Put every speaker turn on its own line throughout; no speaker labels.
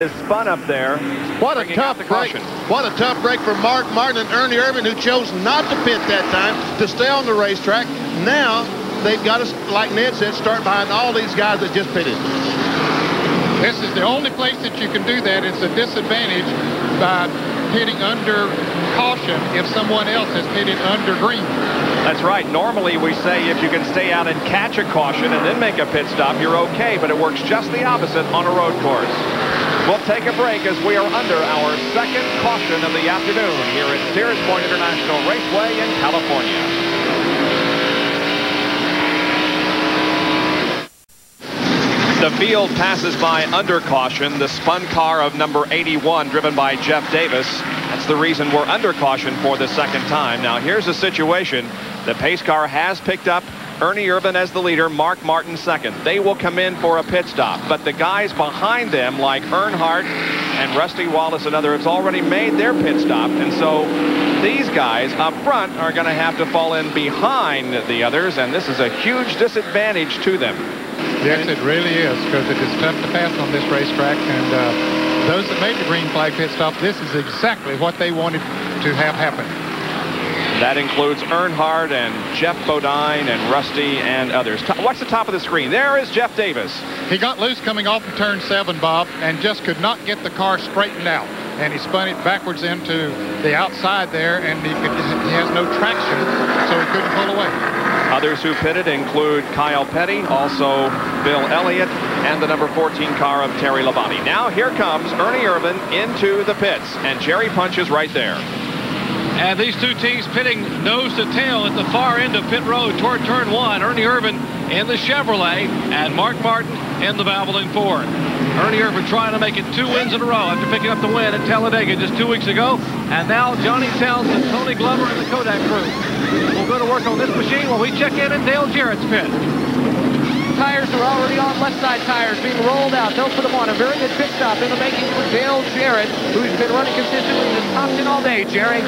is spun up there.
What a tough break. What a tough break for Mark Martin and Ernie Irvan, who chose not to pit that time, to stay on the racetrack. Now they've got to, like Ned said, start behind all these guys that just pitted.
This is the only place that you can do that. It's a disadvantage by pitting under caution if someone else has pitted under green.
That's right. Normally we say if you can stay out and catch a caution and then make a pit stop, you're okay, but it works just the opposite on a road course. We'll take a break as we are under our second caution of the afternoon here at Sears Point International Raceway in California. The field passes by under caution. The spun car of number 81 driven by Geoff Davis. That's the reason we're under caution for the second time. Now here's the situation. The pace car has picked up Ernie Irvan as the leader, Mark Martin second. They will come in for a pit stop, but the guys behind them like Earnhardt and Rusty Wallace and others have already made their pit stop, and so these guys up front are going to have to fall in behind the others, and this is a huge disadvantage to them.
Yes, it really is, because it is tough to pass on this racetrack, and those that made the green flag pit stop, this is exactly what they wanted to have happen.
That includes Earnhardt and Geoff Bodine and Rusty and others. What's the top of the screen? There is Geoff Davis.
He got loose coming off of turn 7, Bob, and just could not get the car straightened out. And he spun it backwards into the outside there, and he has no traction, so he couldn't pull away.
Others who pitted include Kyle Petty, also Bill Elliott, and the number 14 car of Terry Labonte. Now here comes Ernie Irvan into the pits, and Jerry Punch is right there.
And these two teams pitting nose to tail at the far end of pit road toward turn 1. Ernie Irvan in the Chevrolet and Mark Martin in the Valvoline Ford. Ernie Irvan trying to make it 2 wins in a row after picking up the win at Talladega just 2 weeks ago. And now Johnny Townsend, Tony Glover, and the Kodak crew will go to work on this machine while we check in Dale Jarrett's pit.
Tires are already on, left side tires being rolled out. They'll put them on. A very good pit stop in the making for Dale Jarrett, who's been running consistently in the top 10 all day, Jerry.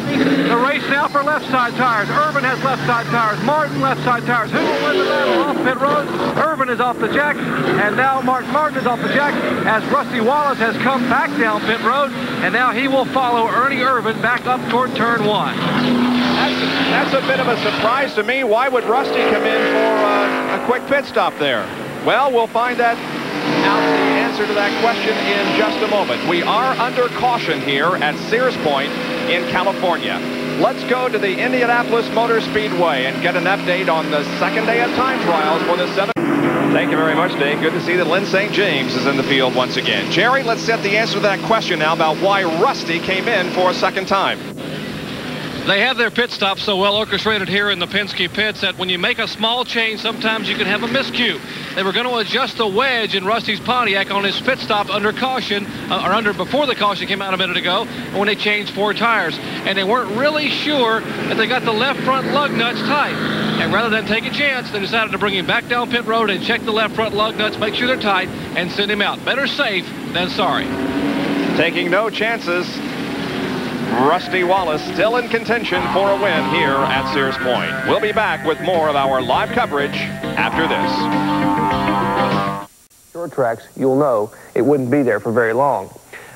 The race now for left side tires. Irvan has left side tires. Martin left side tires. Who will win the battle off pit road? Irvan is off the jack, and now Mark Martin is off the jack as Rusty Wallace has come back down pit road, and now he will follow Ernie Irvan back up toward turn 1.
That's a bit of a surprise to me. Why would Rusty come in for a quick pit stop there? Well, we'll find that out, the answer to that question in just a moment. We are under caution here at Sears Point in California. Let's go to the Indianapolis Motor Speedway and get an update on the second day of time trials for the 7th. Thank you very much, Dave. Good to see that Lynn St. James is in the field once again. Jerry, let's get the answer to that question now about why Rusty came in for a second time.
They have their pit stop so well orchestrated here in the Penske pits that when you make a small change, sometimes you can have a miscue. They were going to adjust the wedge in Rusty's Pontiac on his pit stop under caution, before the caution came out a minute ago, when they changed 4 tires. And they weren't really sure that they got the left front lug nuts tight. And rather than take a chance, they decided to bring him back down pit road and check the left front lug nuts, make sure they're tight, and send him out. Better safe than sorry.
Taking no chances. Rusty Wallace still in contention for a win here at Sears Point. We'll be back with more of our live coverage after this.
Short tracks, you'll know it wouldn't be there for very long.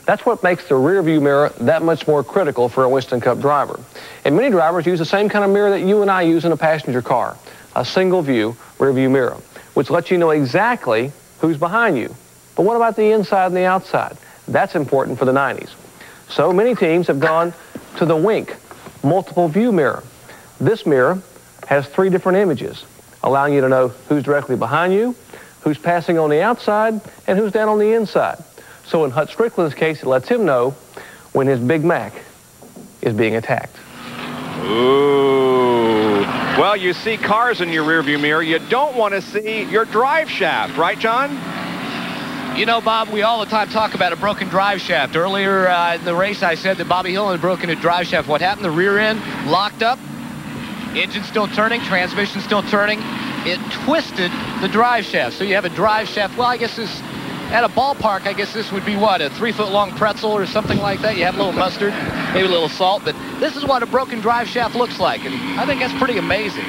That's what makes the rear view mirror that much more critical for a Winston Cup driver. And many drivers use the same kind of mirror that you and I use in a passenger car, a single view rear view mirror, which lets you know exactly who's behind you. But what about the inside and the outside? That's important for the 90s. So many teams have gone to the Wink multiple view mirror. This mirror has 3 different images, allowing you to know who's directly behind you, who's passing on the outside, and who's down on the inside. So in Hut Strickland's case, it lets him know when his Big Mac is being attacked.
Ooh. Well, you see cars in your rearview mirror. You don't want to see your drive shaft, right, John?
You know, Bob, we all the time talk about a broken drive shaft. Earlier in the race, I said that Bobby Hill had broken a drive shaft. What happened? The rear end locked up, engine still turning, transmission still turning. It twisted the drive shaft. So you have a drive shaft. Well, I guess this, at a ballpark, I guess this would be what, a 3-foot-long pretzel or something like that. You have a little mustard, maybe a little salt. But this is what a broken drive shaft looks like. And I think that's pretty amazing.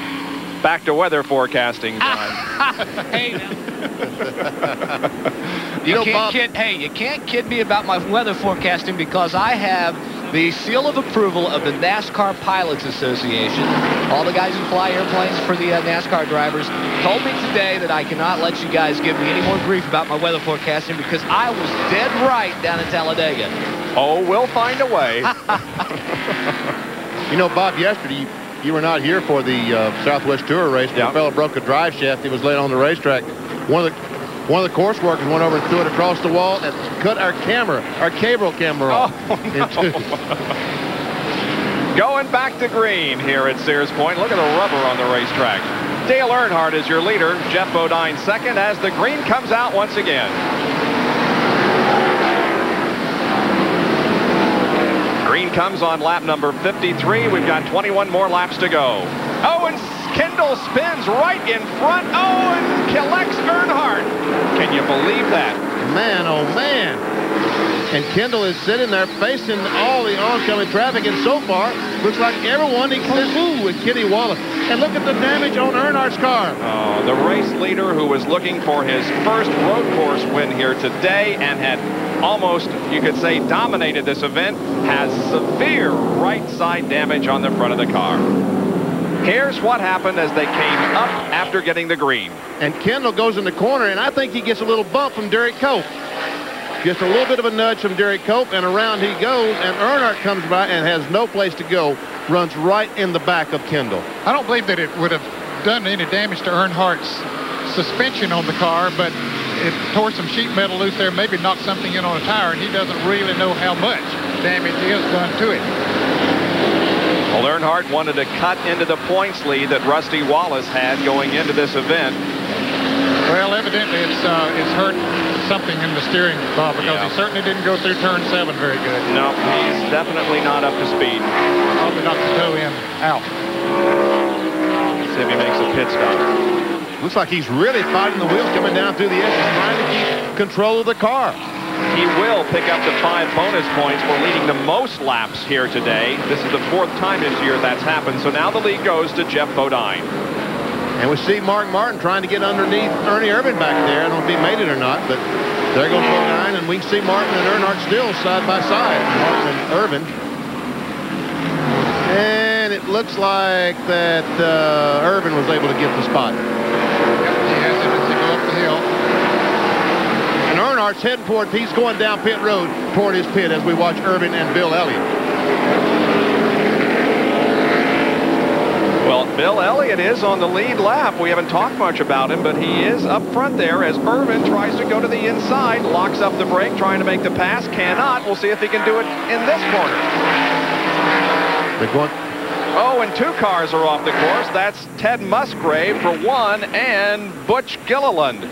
Back to weather forecasting, John.
Hey, now.
You can't kid me about my weather forecasting, because I have the seal of approval of the NASCAR Pilots Association. All the guys who fly airplanes for the NASCAR drivers told me today that I cannot let you guys give me any more grief about my weather forecasting, because I was dead right down in Talladega.
Oh, we'll find a way.
You know, Bob, yesterday you were not here for the Southwest Tour race. The fellow broke a drive shaft. He was laid on the racetrack. One of the course workers went over and threw it across the wall and cut our cable camera off.
Oh, no. Going back to green here at Sears Point. Look at the rubber on the racetrack. Dale Earnhardt is your leader. Geoff Bodine second as the green comes out once again. Green comes on lap number 53. We've got 21 more laps to go. Oh, and Kendall spins right in front. Oh, and collects Earnhardt. Can you believe that?
Man, oh, man. And Kendall is sitting there facing all the oncoming traffic, and so far, looks like everyone including with Kitty Wallace. And look at the damage on Earnhardt's car.
Oh, the race leader who was looking for his first road course win here today and had almost, you could say, dominated this event, has severe right side damage on the front of the car. Here's what happened as they came up after getting the green.
And Kendall goes in the corner, and I think he gets a little bump from Derek Cope. Just a little bit of a nudge from Derek Cope, and around he goes, and Earnhardt comes by and has no place to go, runs right in the back of Kendall.
I don't believe that it would have done any damage to Earnhardt's suspension on the car, but it tore some sheet metal loose there, maybe knocked something in on a tire, and he doesn't really know how much damage is done to it.
Well, Earnhardt wanted to cut into the points lead that Rusty Wallace had going into this event.
Well, evidently it's hurt something in the steering, Bob, because he certainly didn't go through turn 7 very good.
No, he's definitely not up to speed.
Probably knocked the toe in out.
Let's see if he makes a pit stop.
Looks like he's really fighting the wheels coming down through the edges, trying to keep control of the car.
He will pick up the 5 bonus points for leading the most laps here today. This is the 4th time this year that's happened. So now the lead goes to Geoff Bodine.
And we see Mark Martin trying to get underneath Ernie Irvan back there. I don't know if he made it or not, but there goes Bodine, and we can see Martin and Earnhardt still side by side. Martin and Irvan. And it looks like that Irvan was able to get the spot.
Yep, he has it as they go up the hill.
And Earnhardt's heading toward, he's going down pit road toward his pit as we watch Irvan and Bill Elliott.
Well, Bill Elliott is on the lead lap. We haven't talked much about him, but he is up front there as Irvan tries to go to the inside, locks up the brake, trying to make the pass. Cannot. We'll see if he can do it in this corner.
They're going.
Oh, and 2 cars are off the course. That's Ted Musgrave for 1 and Butch Gilliland.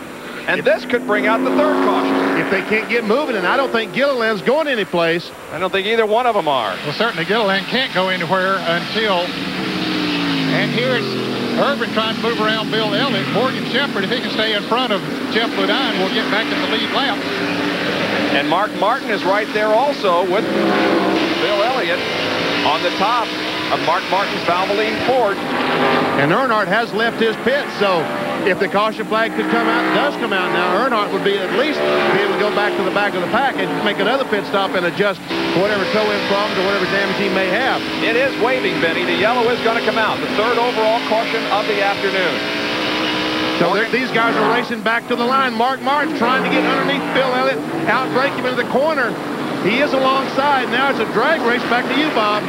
And this could bring out the 3rd caution.
If they can't get moving, and I don't think Gilliland's going anyplace.
I don't think either one of them are.
Well, certainly Gilliland can't go anywhere until... And here's Irvan trying to move around Bill Elliott. Morgan Shepherd, if he can stay in front of Geoff Bodine, will get back in the lead lap.
And Mark Martin is right there also with Bill Elliott on the top of Mark Martin's Valvoline Ford.
And Earnhardt has left his pit, so if the caution flag does come out now, Earnhardt would be at least be able to go back to the back of the pack and make another pit stop and adjust whatever toe-in problems or whatever damage he may have.
It is waving, Benny. The yellow is going to come out. The 3rd overall caution of the afternoon.
So these guys are racing back to the line. Mark Martin trying to get underneath Bill Elliott, outbrake him into the corner. He is alongside. Now it's a drag race. Back to you, Bob.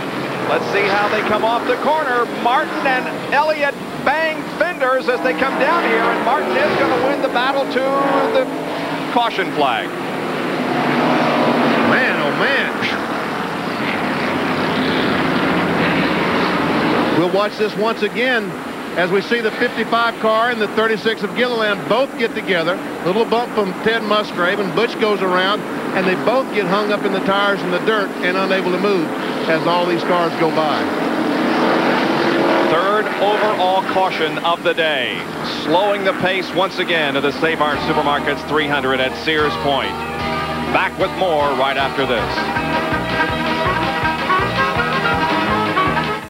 Let's see how they come off the corner. Martin and Elliott bang fenders as they come down here, and Martin is going to win the battle to the caution flag.
Man, oh man. We'll watch this once again as we see the 55 car and the 36 of Gilliland both get together. A little bump from Ted Musgrave, and Butch goes around, and they both get hung up in the tires in the dirt and unable to move as all these cars go by.
3rd overall caution of the day. Slowing the pace once again of the Save Mart Supermarkets 300 at Sears Point. Back with more right after this.